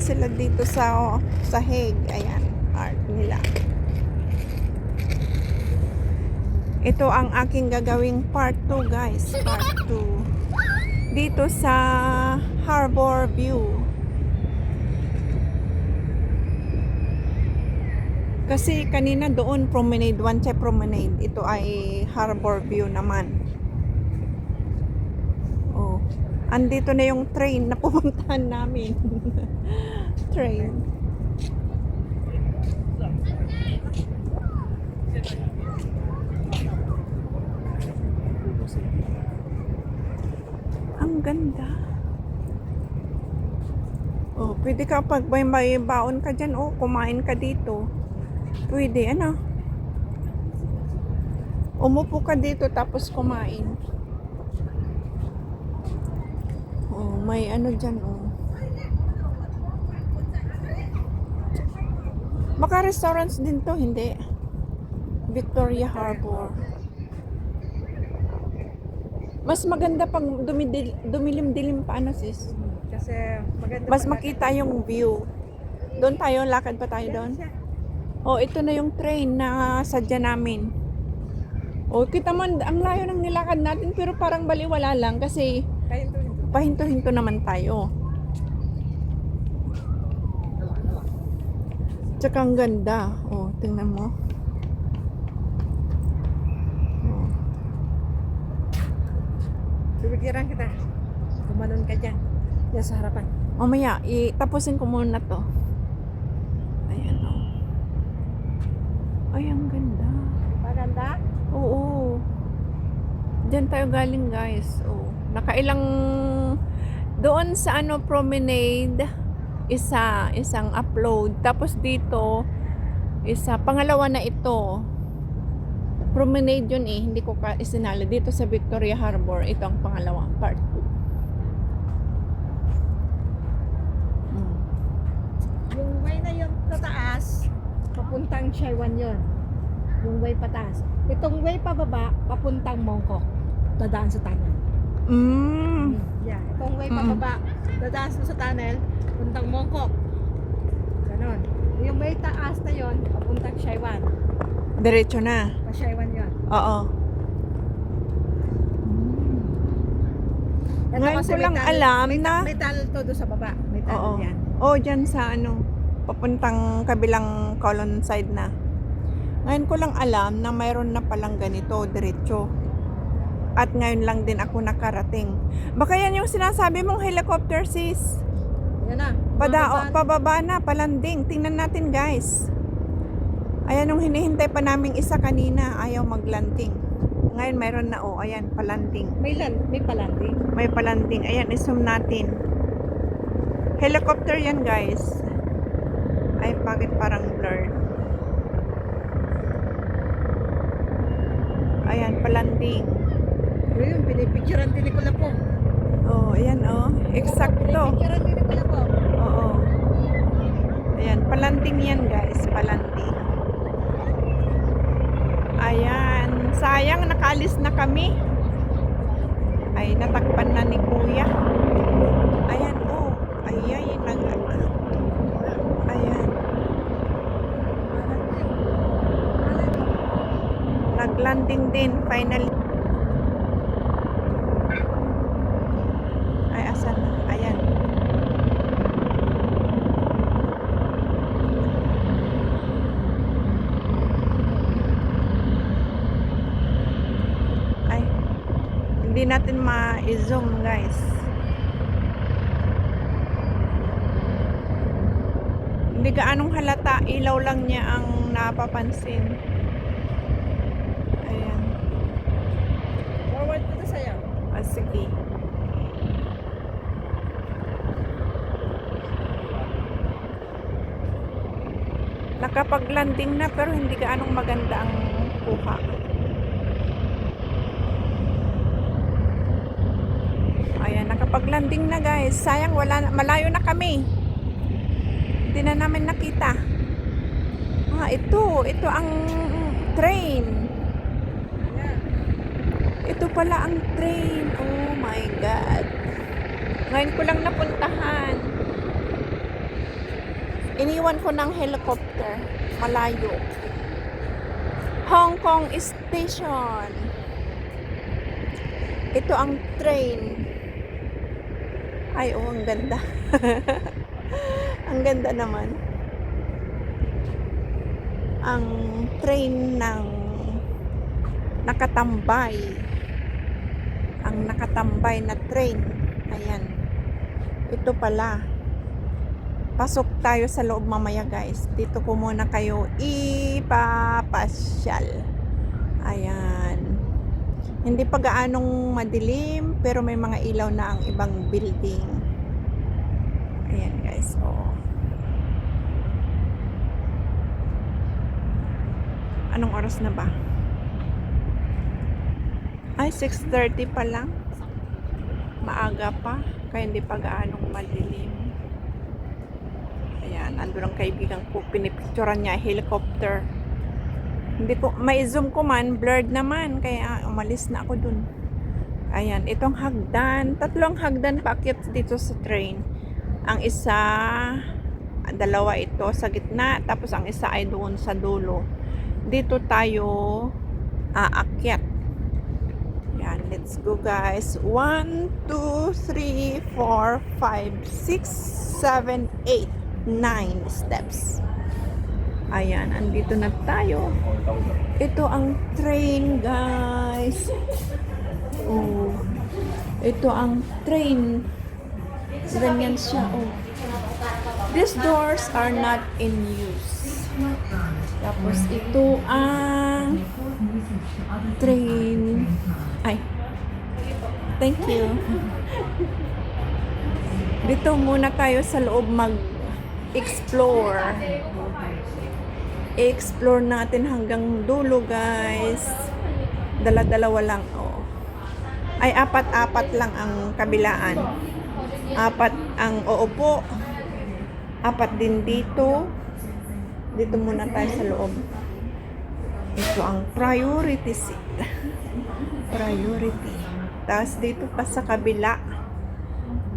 sila dito sa Hague. Ayan, art nila. Ito ang aking gagawing part 2, guys. Part 2. Dito sa Harbor View. Kasi kanina doon promenade, One Chai Promenade. Ito ay Harbor View naman. Oh, andito na yung train na pupuntahan namin. Train. Ang ganda. Oh, pwede ka pag may baon ka dyan, oh, kumain ka dito. Pwede, ano? Umupo ka dito tapos kumain. Oh, may ano dyan, oh. Baka restaurants din to, hindi? Victoria Harbor. Mas maganda pag dumilim-dilim pa, ano sis? Kasi maganda. Mas makita yung view. Doon tayo, lakad pa tayo doon. Oh, ito na yung train na sadya namin. Oh, kita mo, ang layo ng nilakad natin pero parang baliwala lang kasi pahinto-hinto naman tayo. Tsaka ang ganda. Oh, tingnan mo. Oh. Bibigyan kita. Gumanon ka dyan. Yan sa harapan. Mamaya, tapusin ko muna to. Ayan, oh. Ay, ang ganda. Maganda? Oo. Diyan tayo galing, guys. Oh. Nakailang doon sa ano promenade, isang upload. Tapos dito, pangalawa na ito. Promenade yun eh, hindi ko isinali. Dito sa Victoria Harbor, ito ang pangalawa, part 2. Yung way na yung tataas, papuntang Chaiwan yun. Yung way pataas. Itong way pababa, papuntang Mongkok. Dadaan sa tunnel. Yeah. Itong way pababa, dadaan sa tunnel, papuntang Mongkok. Ganon. Yung way taas na yun, papuntang Chaiwan. Diretso na. Pa Chaiwan yun. Oo. Ito Ngayon kasi ko lang alam na... May tunnel to doon sa baba. May tunnel Oo. yan. Oo, dyan sa ano, papuntang kabilang column side na. Ngayon ko lang alam na mayroon na palang ganito, diretso. At ngayon lang din ako nakarating. Baka yan yung sinasabi mong helicopter, sis. Yan na. Pababa na, palanding. Tingnan natin, guys. Ayan yung hinihintay pa naming isa kanina. Ayaw maglanding. Ngayon mayroon na, oh, ayan, palanding. May palanding. May palanding. Ayan, isum natin. Helicopter yan, guys. Ay, bakit parang blurred? Ayan, palanding. Ayun, pinipicturean din ko na po. Oh, ayan, oh. Eksakto. Pinipicturean din ko na po. Oo. Ayan, palanding yan, guys. Palanding. Ayan. Sayang, nakaalis na kami. Ay, natakpan na ni Kuya. Ayan, oh. Ayan, ayan. Naglanding din, finally. Ay, asan? Ayan. Ay, hindi natin ma-zoom, guys. Hindi gaanong halata, ilaw lang niya ang napapansin. Ayan. Forward ko na sa'yo. Ah, sige. Nakapag-landing na pero hindi gaanong maganda ang kuha. Ayan, nakapag-landing na, guys. Sayang, malayo na kami. Hindi na namin nakita. Ah, ito ang train. Ito pala ang train. Oh my God. Ngayon ko lang napuntahan. Iniwan ko ng helicopter. Malayo. Hong Kong Station. Ito ang train. Ay, oh, ang ganda. Ang ganda naman. Ang train ng nakatambay. Ang nakatambay na train. Ayan. Ito pala. Pasok tayo sa loob mamaya, guys. Dito ko muna kayo ipapasyal. Ayan. Hindi pa gaanong madilim, pero may mga ilaw na ang ibang building. Ayan, guys. Oo. Anong oras na ba? Ay, 6:30 pa lang. Maaga pa. Kaya hindi pa gaanong madilim. Ayan, andun ang kaibigan ko. Pinipicturan niya, helicopter. Hindi ko, may zoom ko man, blurred naman. Kaya umalis na ako dun. Ayan, itong hagdan. 3 hagdan paakyat dito sa train. Ang isa, 2 ito sa gitna. Tapos ang isa ay doon sa dulo. Dito tayo aakyat. Yan, let's go, guys. 1, 2, 3, 4, 5, 6, 7, 8, 9 steps. Ayan, andito na tayo. Ito ang train, guys. Oh, ito ang train. Ganyan siya. Oh, these doors are not in use. Tapos ito ang train. Ay, thank you. Dito muna tayo sa loob mag-explore. I-explore natin hanggang dulo, guys. Dala-dalawa lang, oh. Ay, 4 lang ang kabilaan. 4 ang uupo. 4 din dito. Dito muna tayo sa loob. Ito ang priority seat. Priority. Tapos dito pa sa kabila.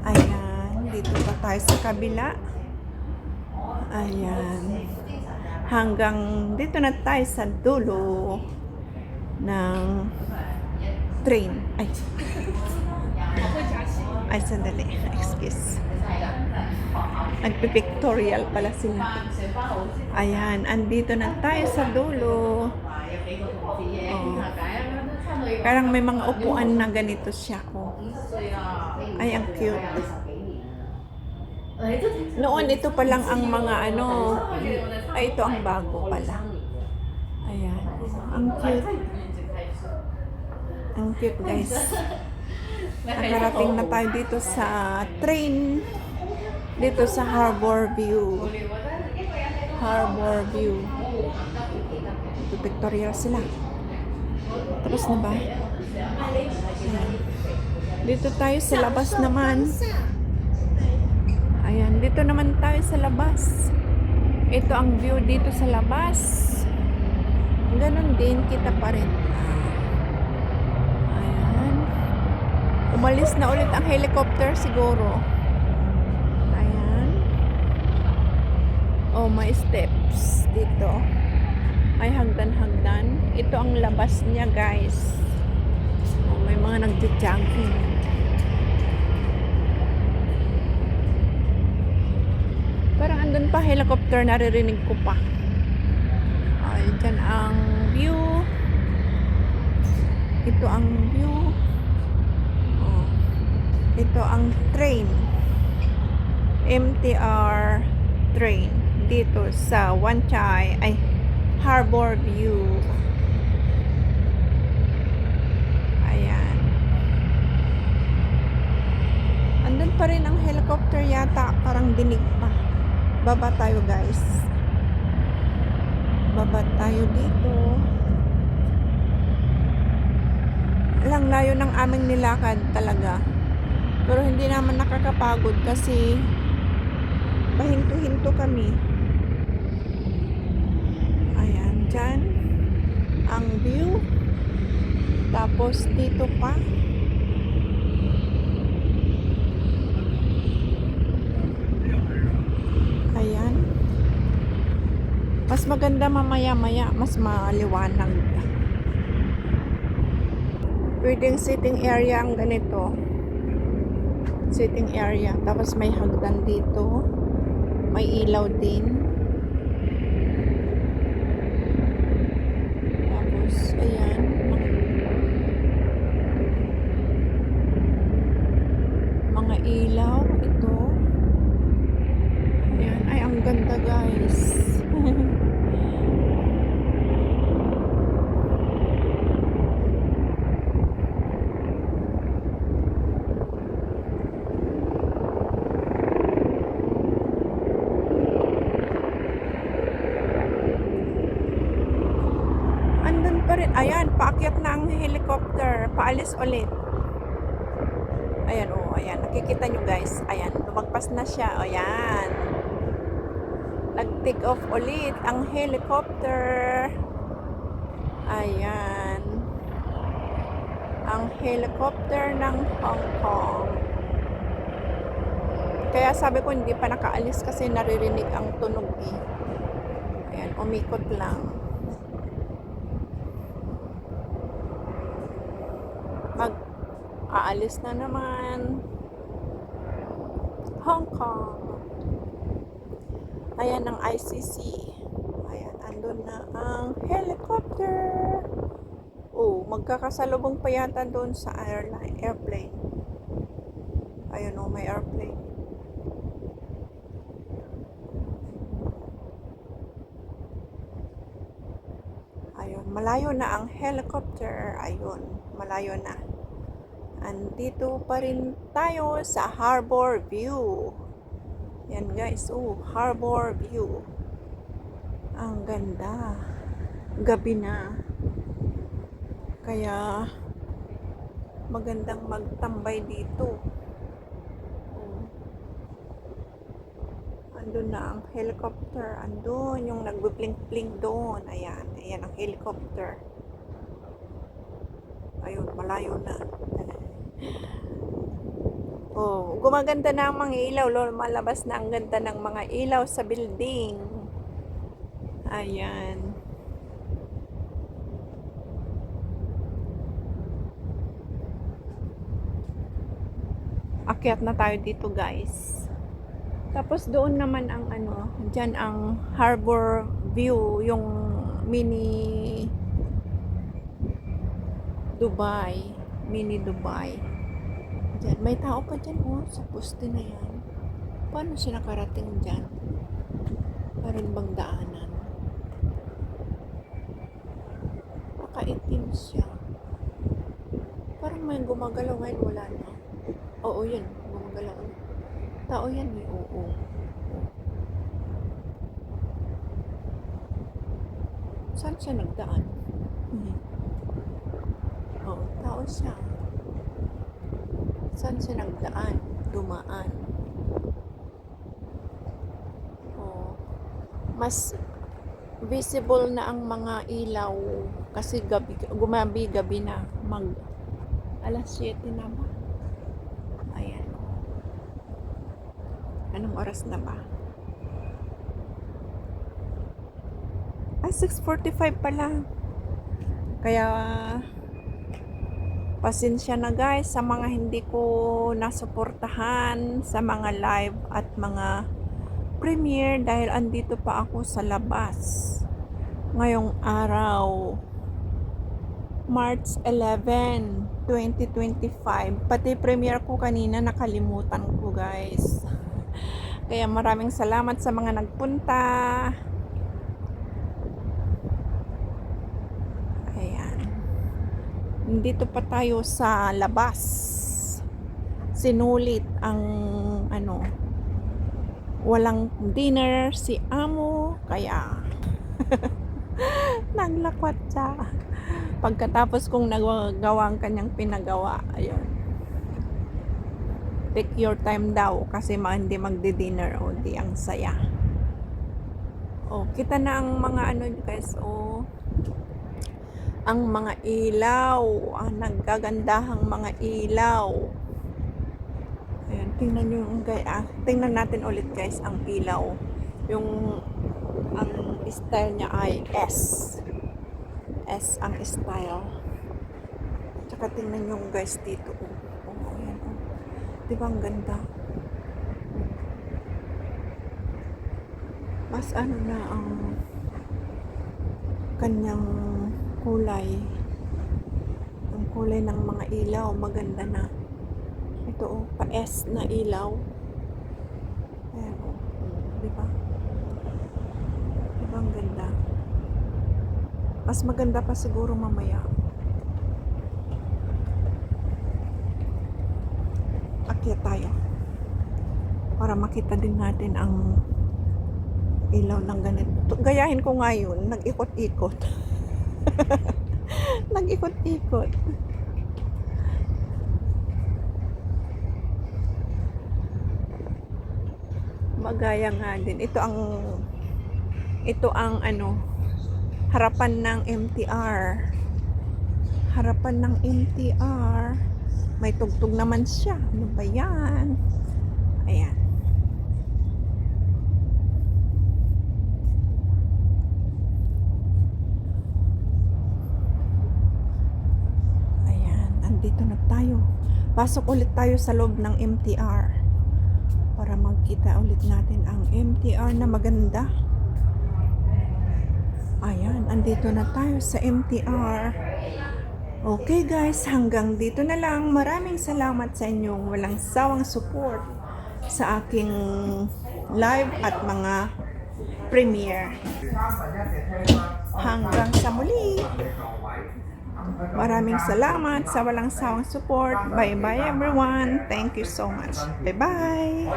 Ayan. Dito pa tayo sa kabila. Ayan. Hanggang dito na tayo sa dulo ng train. Ay, sandali. Excuse. Nagpipictorial pala sila. Ayan. Andito na tayo sa dulo. Oh. Parang may mga upuan na ganito siya. Oh. Ay, ang cute. Noon, ito pa lang ang mga ano. Ay, ito ang bago pala. Ayan. Ang cute. Ang cute, guys. Nakarating na tayo dito sa train. Dito sa Harbor View. Harbor View. Ito, pictorial sila. Tapos na ba? Ayan. Dito tayo sa labas naman. Ayan, dito naman tayo sa labas. Ito ang view dito sa labas. Ganon din, kita pa rin. Ayan. Umalis na ulit ang helicopter siguro. Ayan. Oh, may steps dito. May hagdan-hagdan. Ito ang labas niya, guys. Oh, may mga nagja-jogging. Parang andun pa helicopter, naririnig ko pa. Ay, dyan ang view. Ito ang view. Oh. Ito ang train. MTR train. Dito sa Wan Chai. Ay, Harbor View. Ayan. Andun pa rin ang helicopter yata. Parang dinig pa. Baba tayo, guys. Baba tayo dito. Lang layo ng aming nilakad talaga. Pero hindi naman nakakapagod kasi pahinto-hinto kami. Ayan, dyan ang view. Tapos dito pa. Ayan. Mas maganda mamaya-maya, mas maliwanag. Pwedeng sitting area ang ganito. Sitting area. Tapos may hagdan dito. May ilaw din. Tapos, ayan. Mga ilaw. Ito. Ayan. Ay, ang ganda guys. Andun pa rin. Ayan, paakyat na ang helicopter. Paalis ulit. Ayan, oh, ayan. Nakikita nyo guys. Ayan, lumagpas na siya. Ayan. Nag-take off ulit ang helicopter. Ayan. Ang helicopter ng Hong Kong. Kaya sabi ko hindi pa nakaalis kasi naririnig ang tunog eh. Ayan, umikot lang. Aalis na naman. Hong Kong. Ayan ang ICC. Ayan, andun na ang helicopter. Oh, magkakasalubong pa yata doon sa airplane. Ayun oh, may airplane. Ayun, malayo na ang helicopter. Ayun, malayo na. Andito pa rin tayo sa Harbor View. Yan guys, oh, Harbor View. Ang ganda. Gabi na. Kaya magandang magtambay dito. Oh. Andun na ang helicopter. Andun yung nagbe-blink-blink doon. Ayan, ayan ang helicopter. Ayun, malayo na. Oh, gumaganda na ang mga ilaw. Malabas na ang ganda ng mga ilaw sa building. Ayan. Akyat na tayo dito, guys. Tapos doon naman ang ano, diyan ang Harbor View, yung mini Dubai. Mini Dubai. Diyan. May tao pa dyan, oh, sa poste na yan. Paano siya nakarating dyan? Parang bang daanan? Nakaitim siya. Parang may gumagalaw ngayon, wala na. Oo, yan. Gumagalaw. Tao yan, eh. Oo. Saan siya nagdaan? Oo, tao siya. Saan siya nagdaan? Dumaan. Oh. Mas visible na ang mga ilaw kasi gabi na. Alas 7 na ba? Ayan. Anong oras na ba? Ay, 6:45 pala. Kaya pasensya na guys sa mga hindi ko nasuportahan sa mga live at mga premiere dahil andito pa ako sa labas ngayong araw March 11, 2025. Pati premiere ko kanina nakalimutan ko guys. Kaya maraming salamat sa mga nagpunta. Dito pa tayo sa labas. Sinulit ang ano, walang dinner si amo kaya naglakwat siya. Pagkatapos kong nagawa ang kanyang pinagawa, ayun. Take your time daw kasi hindi magdi-dinner o di ang saya. Oh, kita na ang mga ano guys, oh. Ang mga ilaw, ang naggagandahang mga ilaw. Ayan, tingnan nyo tingnan natin ulit guys ang ilaw. Yung ang Style niya ay S. S ang style. Tsaka tingnan nyo guys dito. Ayan, oh. Diba ang ganda? Mas ano na ang kanyang kulay. Ang kulay ng mga ilaw, maganda na. Ito oh, pa-S na ilaw. Ayan oh. Diba? Diba ang ganda? Mas maganda pa siguro mamaya. Akyat tayo. Para makita din natin ang ilaw ng ganito. Gayahin ko ngayon, nag-ikot-ikot. Nag-ikot-ikot. Magaya nga din. Ito ang ano, harapan ng MTR. Harapan ng MTR. May tugtog naman siya. Ano ba yan? Ayan. Ayan. Andito na tayo. Pasok ulit tayo sa loob ng MTR. Para magkita ulit natin ang MTR na maganda. Ayan, andito na tayo sa MTR. Okay guys, hanggang dito na lang. Maraming salamat sa inyong walang sawang support sa aking live at mga premiere. Hanggang sa muli. Maraming salamat sa walang sawang support. Bye bye everyone. Thank you so much. Bye bye.